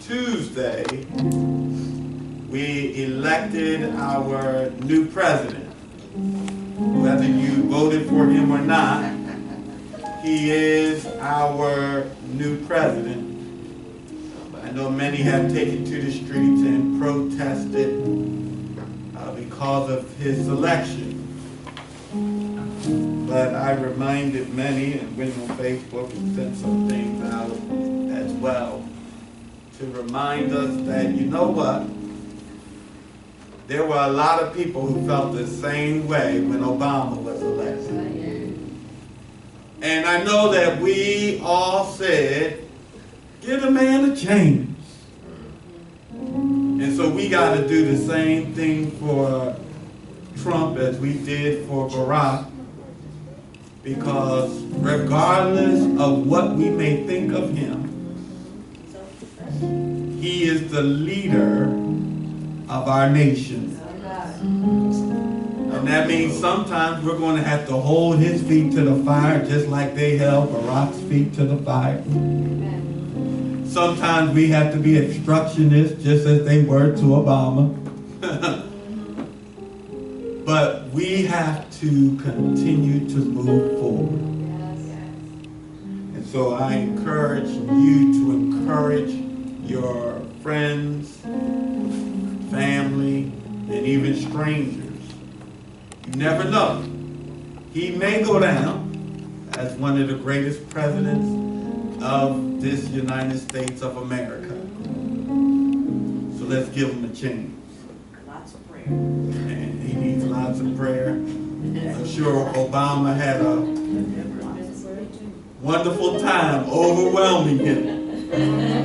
Tuesday, we elected our new president. Whether you voted for him or not, he is our new president. I know many have taken to the streets and protested because of his selection. But I reminded many, and went on Facebook and sent some things out as well, to remind us that, you know what, there were a lot of people who felt the same way when Obama was elected. And I know that we all said, give the man a chance. And so we got to do the same thing for Trump as we did for Barack, because regardless of what we may think of him, he is the leader of our nation. And that means sometimes we're going to have to hold his feet to the fire just like they held Barack's feet to the fire. Sometimes we have to be obstructionists just as they were to Obama. But we have to continue to move forward. And so I encourage you to encourage your friends, family, and even strangers. You never know. He may go down as one of the greatest presidents of this United States of America. So let's give him a chance. Lots of prayer. And he needs lots of prayer. I'm sure Obama had a wonderful time overwhelming him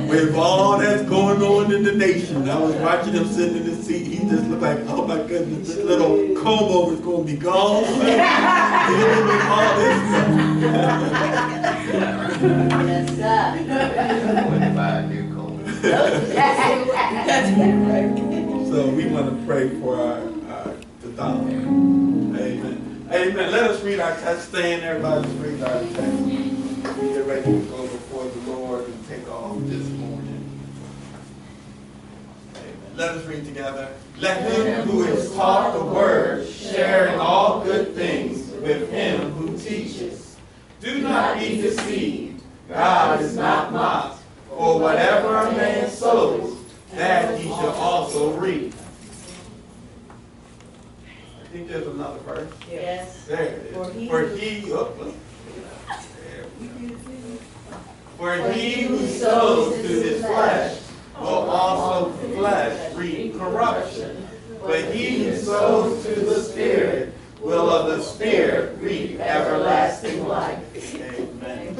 with all that's going on in the nation. I was watching him sitting in the seat. He just looked like, oh my goodness, this little comb over is going to be gone. Dealing with all this stuff. So we want to pray for the dollar. Amen. Amen. Let us read our text. Stand, everybody. Let's read our text. We get ready to go before the Lord and take off this morning. Amen. Let us read together. Let him who is taught the word share in all good things with him who teaches. Do not be deceived. God is not mocked. For whatever a man sows, that he shall also reap. I think there's another verse. Yes. There it is. For he who sows to his flesh will also flesh reap corruption. But he who sows to the Spirit will of the Spirit reap everlasting life. Amen.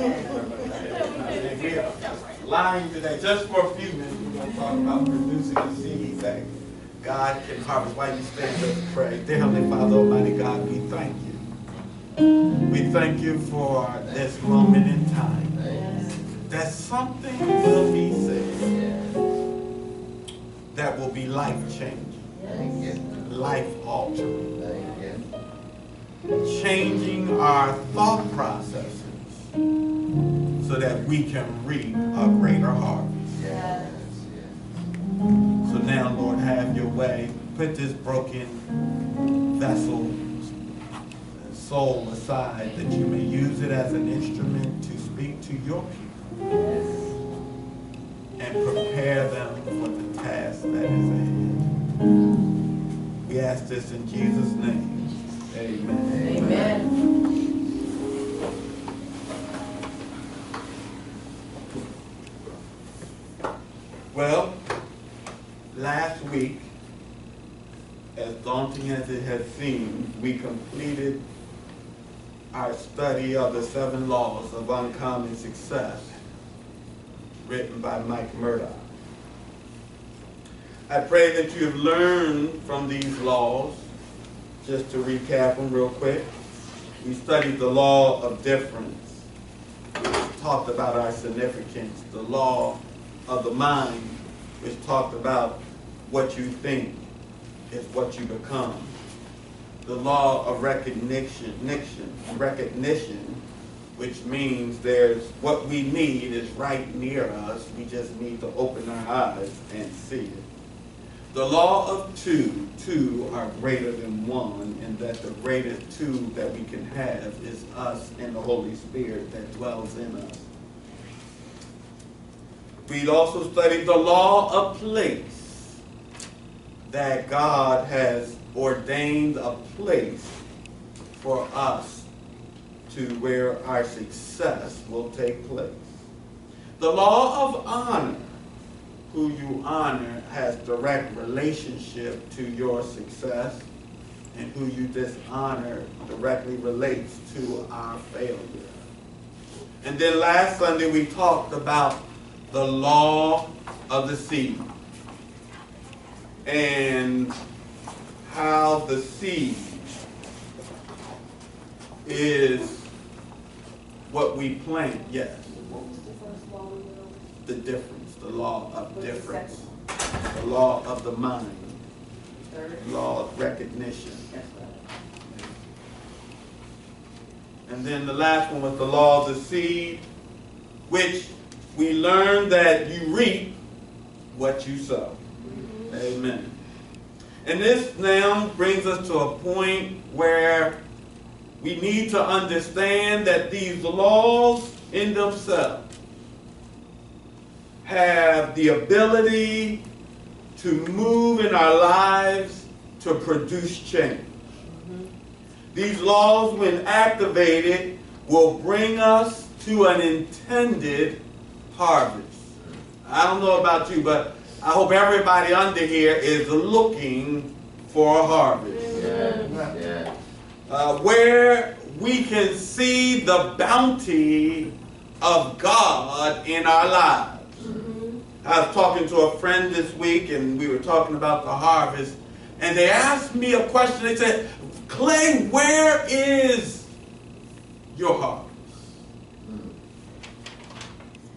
We are lying today, just for a few minutes, we're going to talk about producing a seed that God can harvest. While you stand up and pray. Dear Heavenly Father, Almighty God, we thank you. We thank you for this moment in time. That something will be said that will be life-changing, life-altering, changing our thought processes so that we can reap a greater harvest. So now, Lord, have your way. Put this broken vessel, soul aside, that you may use it as an instrument to speak to your people and prepare them for the task that is ahead. We ask this in Jesus' name. Amen. Amen. Well, last week, as daunting as it has seemed, we completed our study of the 7 laws of uncommon success, written by Mike Murdoch. I pray that you have learned from these laws. Just to recap them real quick, we studied the law of difference. We talked about our significance. The law of the mind, which talked about what you think is what you become. The law of recognition, which means there's what we need is right near us. We just need to open our eyes and see it. The law of two are greater than one, and that the greatest two that we can have is us and the Holy Spirit that dwells in us. We'd also studied the law of place, that God has ordained a place for us to where our success will take place. The law of honor, who you honor has direct relationship to your success, and who you dishonor directly relates to our failure. And then last Sunday we talked about the law of the seed and how the seed is what we plant. Yes. What was the first law we were on? The difference, the law of difference, the law of the mind, Third. law of recognition. That's right. And then the last one was the law of the seed, which we learned that you reap what you sow. Mm-hmm. Amen. And this now brings us to a point where we need to understand that these laws in themselves have the ability to move in our lives to produce change. Mm-hmm. These laws, when activated, will bring us to an intended harvest. I don't know about you, but I hope everybody under here is looking for a harvest. Yeah. Where we can see the bounty of God in our lives. Mm-hmm. I was talking to a friend this week, and we were talking about the harvest, and they asked me a question. They said, Clay, where is your harvest?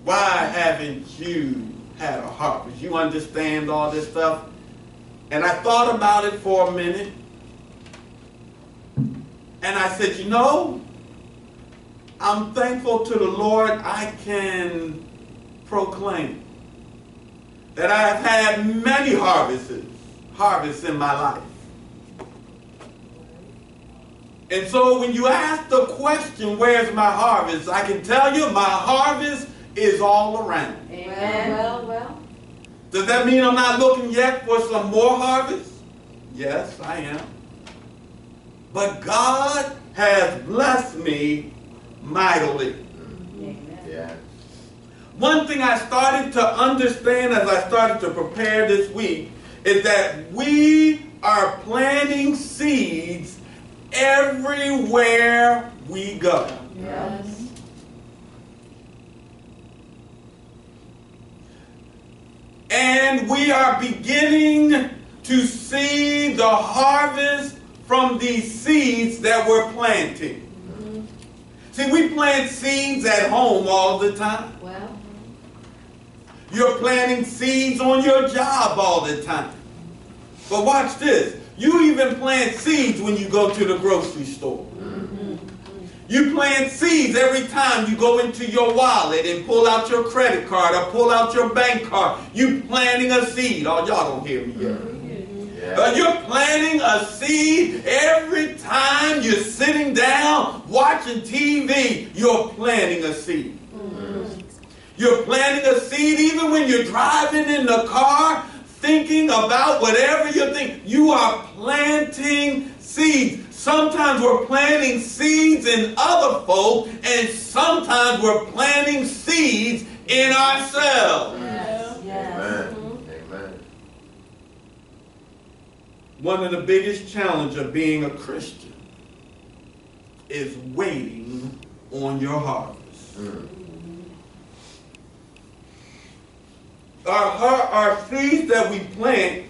Why haven't you had a harvest? You understand all this stuff? And I thought about it for a minute. And I said, you know, I'm thankful to the Lord I can proclaim that I have had many harvests in my life. And so when you ask the question, where's my harvest? I can tell you my harvest is all around. Amen. Well. Does that mean I'm not looking yet for some more harvest? Yes, I am. But God has blessed me mightily. Amen. Yeah. One thing I started to understand as I started to prepare this week is that we are planting seeds everywhere we go. Yes. And we are beginning to see the harvest from these seeds that we're planting. Mm-hmm. See, we plant seeds at home all the time. Well. You're planting seeds on your job all the time. But watch this. You even plant seeds when you go to the grocery store. Mm-hmm. You plant seeds every time you go into your wallet and pull out your credit card or pull out your bank card. You planting a seed. Oh, y'all don't hear me yet. Yeah. You're planting a seed every time you're sitting down watching TV. You're planting a seed. Mm-hmm. You're planting a seed even when you're driving in the car, thinking about whatever you're thinking. You are planting seeds. Sometimes we're planting seeds in other folk, and sometimes we're planting seeds in ourselves. Yes. Amen. Amen. One of the biggest challenges of being a Christian is waiting on your harvest. Mm. Our seeds that we plant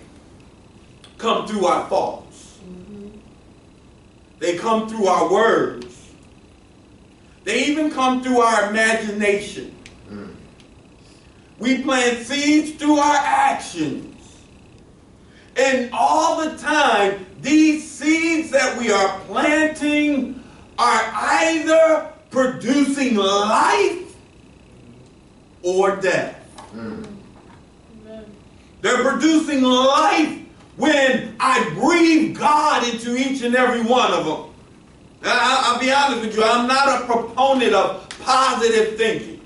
come through our thoughts. Mm-hmm. They come through our words. They even come through our imagination. Mm. We plant seeds through our actions. And all the time, these seeds that we are planting are either producing life or death. They're producing life when I breathe God into each and every one of them. Now, I'll be honest with you, I'm not a proponent of positive thinking.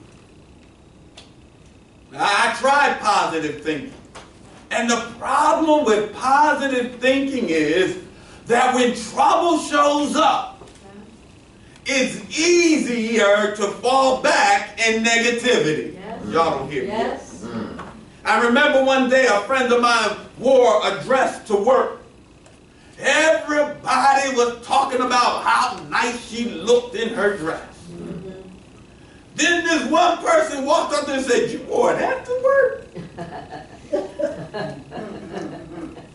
I tried positive thinking. And the problem with positive thinking is that when trouble shows up, it's easier to fall back in negativity. Yes. Y'all don't hear me. Yes. I remember one day a friend of mine wore a dress to work. Everybody was talking about how nice she looked in her dress. Then this one person walked up there and said, "You wore that to work?"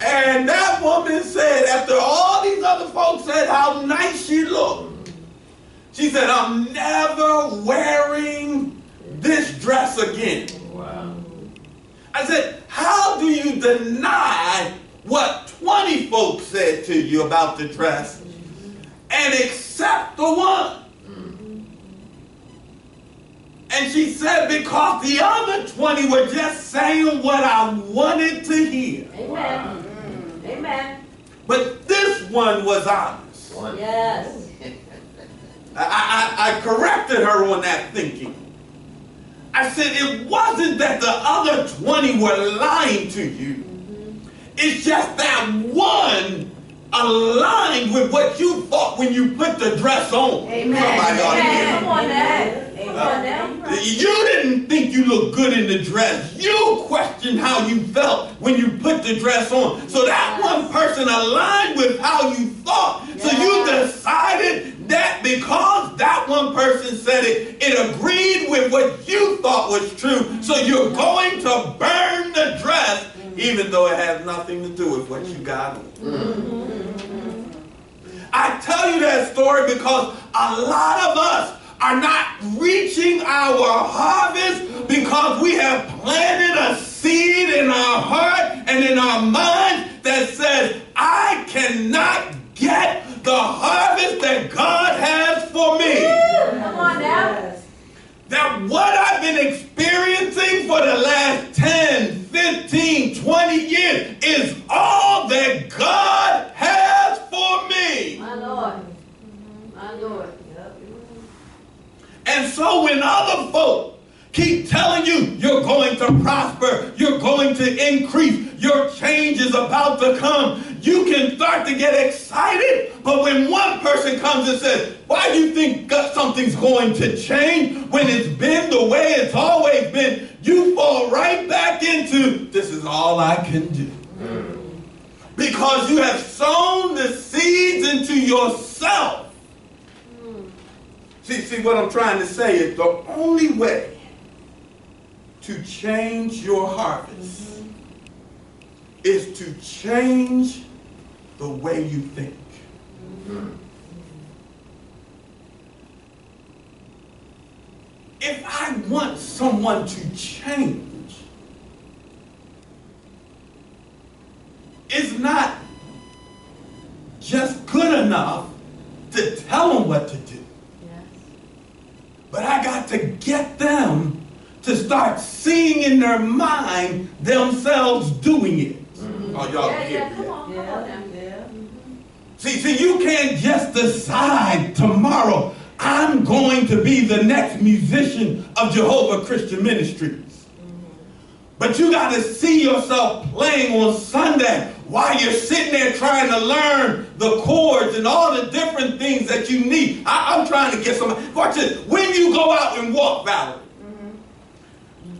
And that woman said, after all these other folks said how nice she looked, she said, "I'm never wearing this dress again." Wow. I said, how do you deny what 20 folks said to you about the dress and accept the one? And she said, because the other 20 were just saying what I wanted to hear. Amen. Wow. Amen. But this one was honest. Yes. I corrected her on that thinking. I said, it wasn't that the other 20 were lying to you. It's just that one aligned with what you thought when you put the dress on. Amen. Somebody ought to hear me. Come on now. Come on now. You didn't think you looked good in the dress. You questioned how you felt when you put the dress on. So that one person aligned with how you thought. So you decided that because that one person said it, it agreed with what you thought was true. So you're going to burn the dress even though it has nothing to do with what you got on. I tell you that story because a lot of us are not reaching our harvest because we have planted a seed in our heart and in our mind that says, I cannot get the harvest that God has for me. Come on now. That what I've been experiencing for the last 10, 15, 20 years is all that God has for me. My Lord. My Lord. And so when other folk keep telling you you're going to prosper, you're going to increase, your change is about to come, you can start to get excited. But when one person comes and says, why do you think something's going to change when it's been the way it's always been, you fall right back into, this is all I can do. Because you have sown the seeds into yourself. See, what I'm trying to say is the only way to change your harvest is to change the way you think. If I want someone to change, it's not just good enough to tell them what to do. But I got to get them to start seeing in their mind themselves doing it. Oh, y'all hear me? Come on now. See, you can't just decide tomorrow, I'm going to be the next musician of Jehovah Christian Ministries. But you got to see yourself playing on Sunday while you're sitting there trying to learn the chords and all the different things that you need. I'm trying to get somebody. Watch this. When you go out and walk, Valerie,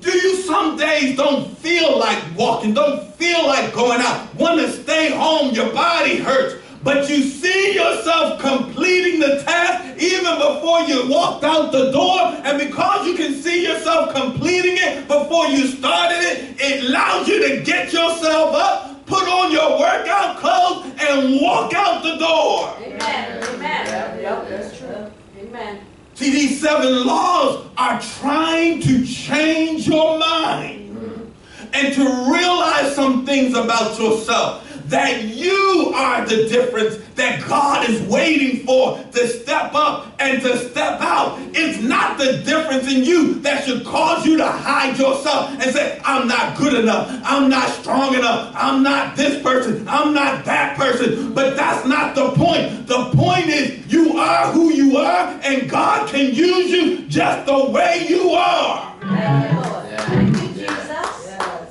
do you some days don't feel like walking, don't feel like going out, want to stay home, your body hurts, but you see yourself completing the task even before you walked out the door, and because you can see yourself completing it before you started it, it allows you to get yourself up, put on your workout clothes, and walk out the door. Amen. Amen. Yep, that's true. Amen. See, these 7 laws are trying to change your mind and to realize some things about yourself. that you are the difference that God is waiting for to step up and to step out. It's not the difference in you that should cause you to hide yourself and say, I'm not good enough, I'm not strong enough, I'm not this person, I'm not that person. But that's not the point. The point is you are who you are, and God can use you just the way you are.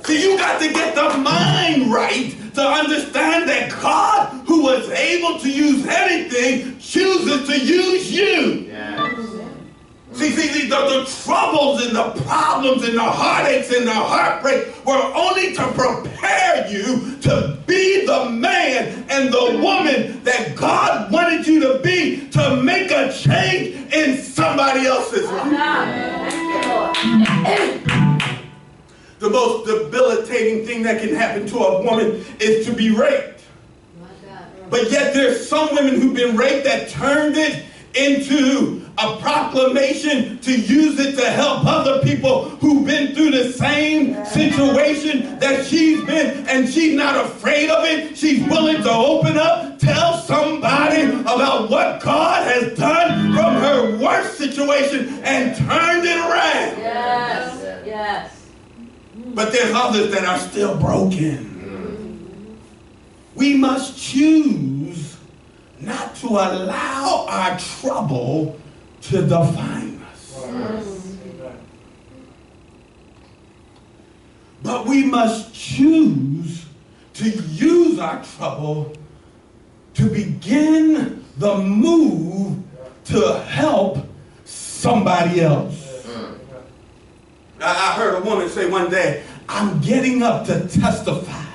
See, you got to get the mind right to understand that God, who was able to use anything, chooses to use you. Yes. See, the troubles and the problems and the heartaches and the heartbreak were only to prepare you to be the man and the woman that God wanted you to be, to make a change in somebody else's life. The most debilitating thing that can happen to a woman is to be raped. But yet there's some women who've been raped that turned it into a proclamation to use it to help other people who've been through the same situation that she's been, and she's not afraid of it. She's willing to open up, tell somebody about what God has done from her worst situation and turned it around. Yes, yes. But there's others that are still broken. We must choose not to allow our trouble to define us. But we must choose to use our trouble to begin the move to help somebody else. I heard a woman say one day, I'm getting up to testify,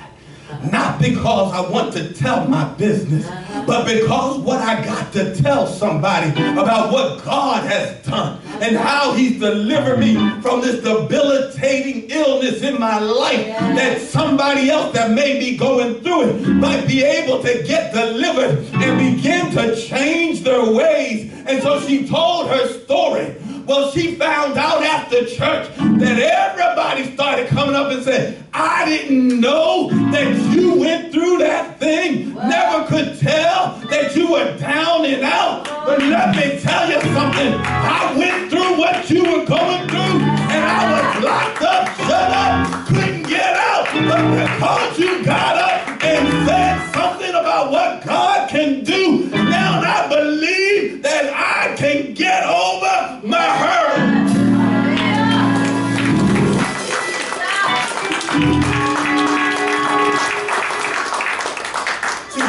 not because I want to tell my business, but because what I got to tell somebody about what God has done and how he's delivered me from this debilitating illness in my life, that somebody else that may be going through it might be able to get delivered and begin to change their ways. And so she told her story. Well, she found out after church that everybody started coming up and said, I didn't know that you went through that thing. Never could tell that you were down and out. But let me tell you something. I went through what you were going through, and I was locked up, shut up, couldn't get out. But because you got up and said something about what God can do, now I believe that I can get over my hurt.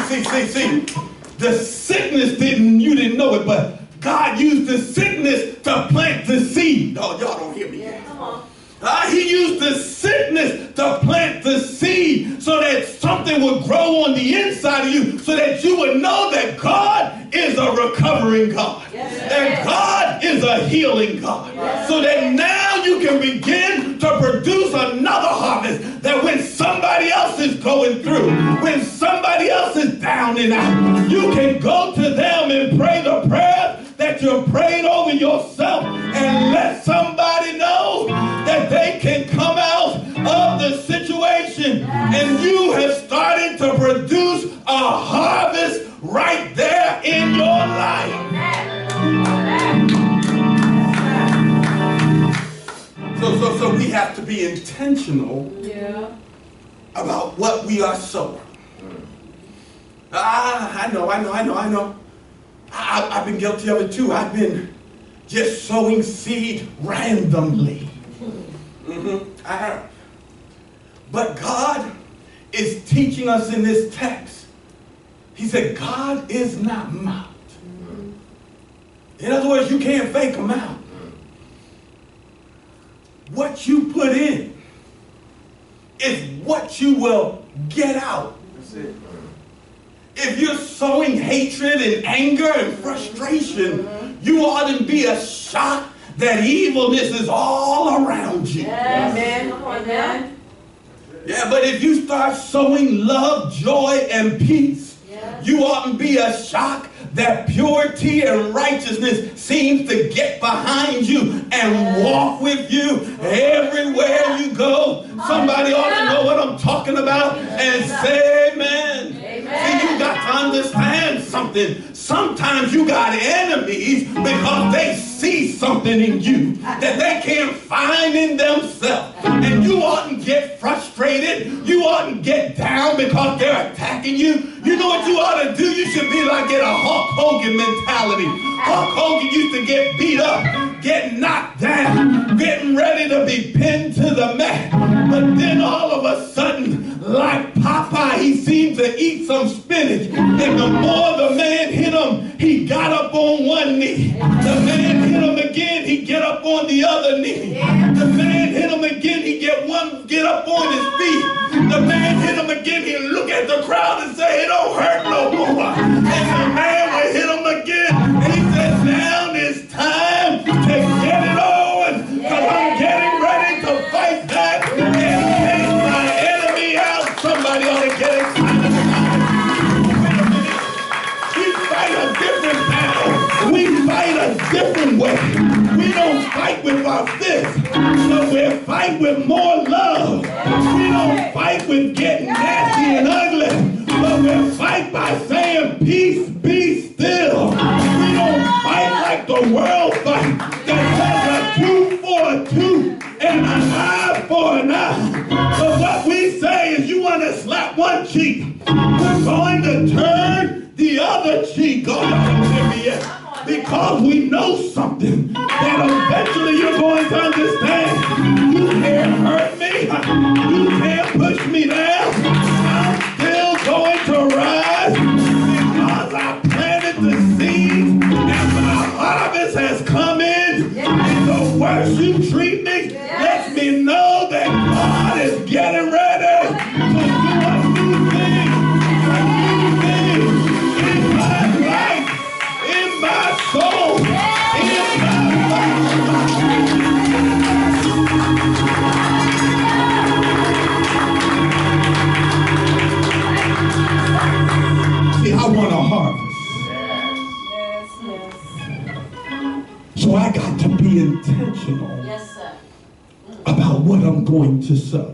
See, the sickness you didn't know it, but God used the sickness to plant the seed. Oh, y'all don't hear me yet. He used the sickness to plant the seed so that something would grow on the inside of you, so that you would know that God is a recovering God, that God is a healing God, so that now you can begin to produce another harvest, that when somebody else is going through, when somebody else is down and out, you can go to them and pray the prayer that you prayed over yourself and let somebody know that they can come out of the situation, and you have started to produce a harvest right there in your life. So we have to be intentional about what we are sowing. I know. I've been guilty of it too. I've been just sowing seed randomly. I have. But God is teaching us in this text. He said, God is not mocked. In other words, you can't fake him out. What you put in is what you will get out. That's it. If you're sowing hatred and anger and frustration, you ought to be shocked that evilness is all around you. Amen. Amen. Yeah, but if you start sowing love, joy, and peace, you ought to be shocked that purity and righteousness seems to get behind you and walk with you everywhere you go. Somebody ought to know what I'm talking about and say amen. something. Sometimes you got enemies because they see something in you that they can't find in themselves. And you oughtn't get frustrated. You oughtn't get down because they're attacking you. You know what you ought to do? You should be like in a Hulk Hogan mentality. Hulk Hogan used to get beat up, get knocked down, getting ready to be pinned to the mat. But then all of a sudden, like Popeye, he seemed to eat some spinach. And the more the man hit him, he got up on one knee. The man hit him again, he get up on the other knee. The man hit him again, he get up on his feet. The man hit him again, he look at the crowd and say, it don't hurt no more. And the man would hit him again, and he said, now it's time to get it on, because I'm getting ready to fight back and take my enemy out. Somebody ought to get excited about it. We fight a different battle. We fight a different way. We don't fight with our fists, but we fight with more love. We don't fight with getting nasty and ugly, but we fight by saying, peace, be still. We don't fight like the world fight that says a tooth for a tooth and an eye for an eye. But what we say is you want to slap one cheek, we're going to turn the other cheek. Oh, y'all don't hear me yet. Because we know something that eventually you're going to understand. You can't hurt me. You can't push me down. I'm still going to rise because I planted the seeds and my harvest has come in. And the worse you treat me lets me know that God is getting ready to do a new thing in my life, in my soul, in my life. See, I want a harvest. So I got to be intentional about what I'm going to sow.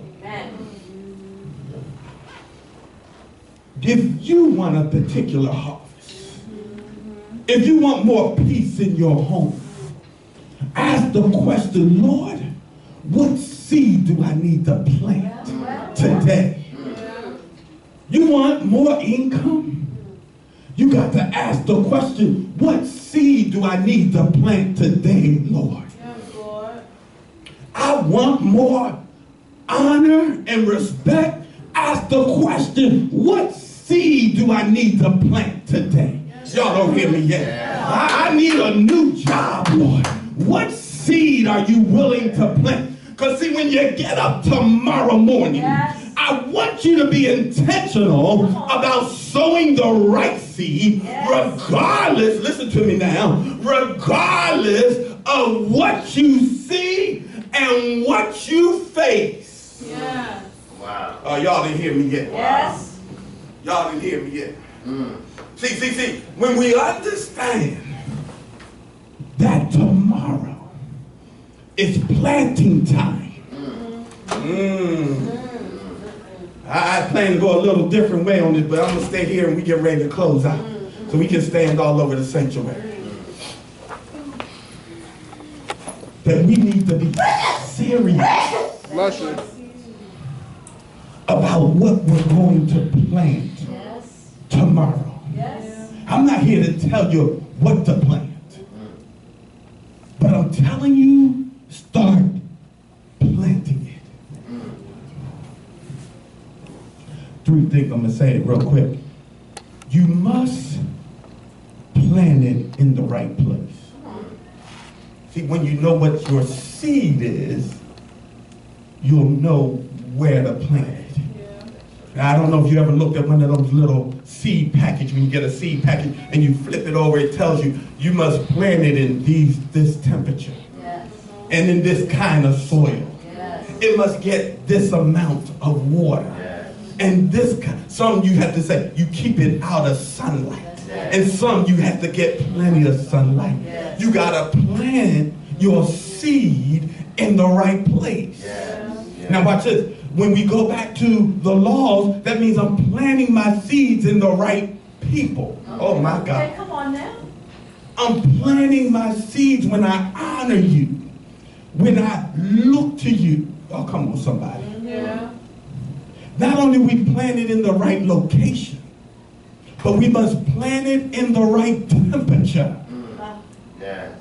If you want a particular harvest, if you want more peace in your home, ask the question, Lord, what seed do I need to plant today? You want more income? You got to ask the question, what seed do I need to plant today, Lord? I want more honor and respect. Ask the question, what seed do I need to plant today? Y'all don't hear me yet. I need a new job, Lord. What seed are you willing to plant? Because see, when you get up tomorrow morning, I want you to be intentional about sowing the right seed, regardless, listen to me now, regardless of what you see and what you face. Wow. Y'all didn't hear me yet. Yes. Y'all didn't hear me yet. See, when we understand that tomorrow is planting time, I plan to go a little different way on this, but I'm going to stay here and we get ready to close out so we can stand all over the sanctuary. That we need to be serious about what we're going to plant tomorrow. I'm not here to tell you what to plant, but I'm telling you, start planting it. Three things I'm going to say real quick. You must plant it in the right place. See, when you know what your seed is, you'll know where to plant it. Now, I don't know if you ever looked at one of those little seed packages. When you get a seed package and you flip it over, it tells you you must plant it in this temperature and in this kind of soil. It must get this amount of water. And some you have to say, you keep it out of sunlight. And some you have to get plenty of sunlight. You got to plant your seed in the right place. Now watch this. When we go back to the laws, that means I'm planting my seeds in the right people. Oh my Okay, God. come on now. I'm planting my seeds when I honor you, when I look to you. Oh, come on, somebody. Yeah. Not only we plant it in the right location, but we must plant it in the right temperature. Yes.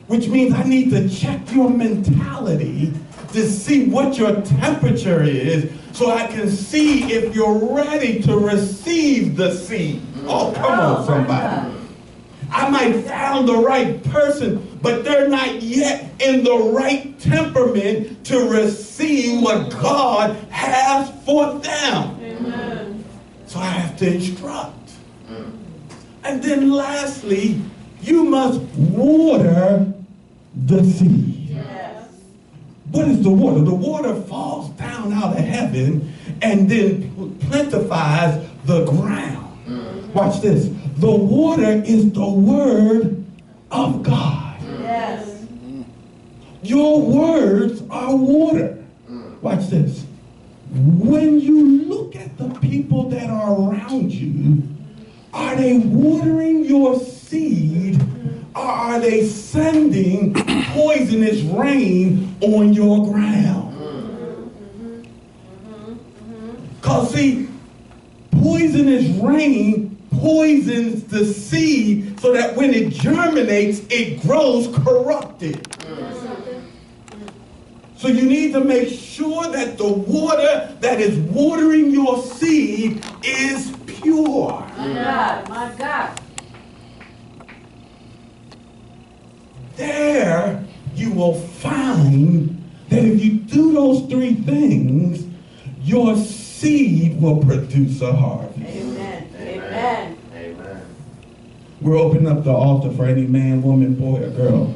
Which means I need to check your mentality to see what your temperature is so I can see if you're ready to receive the seed. Oh, come on, somebody. I might found the right person, but they're not yet in the right temperament to receive what God has for them. Amen. So I have to instruct. And then lastly, you must water the seed. Yes. What is the water? The water falls down out of heaven and then plentifies the ground. Watch this. The water is the word of God. Yes. Your words are water. Watch this. When you look at the people that are around you, are they watering your seed, or are they sending poisonous rain on your ground? Because see, poisonous rain poisons the seed so that when it germinates, it grows corrupted. So you need to make sure that the water that is watering your seed is pure. My God. My God. There you will find that if you do those three things, your seed will produce a harvest. Amen. Amen. Amen. We're opening up the altar for any man, woman, boy, or girl